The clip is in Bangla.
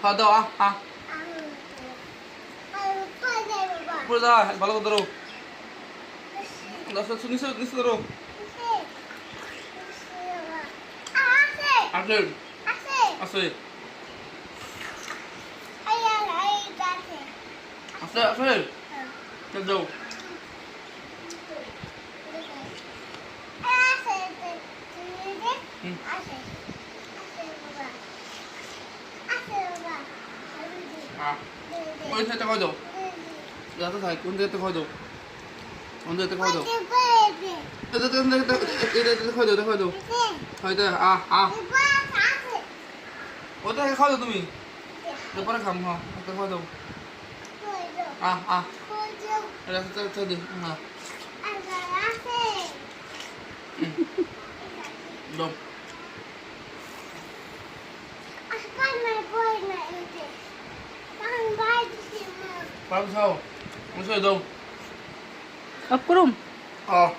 খাওয়া দাও উপরে যা ভালো করে ধরো নিচে নিচে ধরো আছে আছে আছে আছে চল যাও কোন জায়গাতে খাওয়া দাও যাতে থাক কোন জায়গাতে খাওয়া দাও কোন জায়গাতে খাওয়া দাও এটা খাওয়া দাও খাওয়া দাও হয়তো ওটা খাওয়া দাও তুমি পরে খাম হ্যাঁ ওটা খাওয়া দাও এটা তো দিন হ্যাঁ দাও Parang sao? Ano sa'yo daw? Aprom. Ah.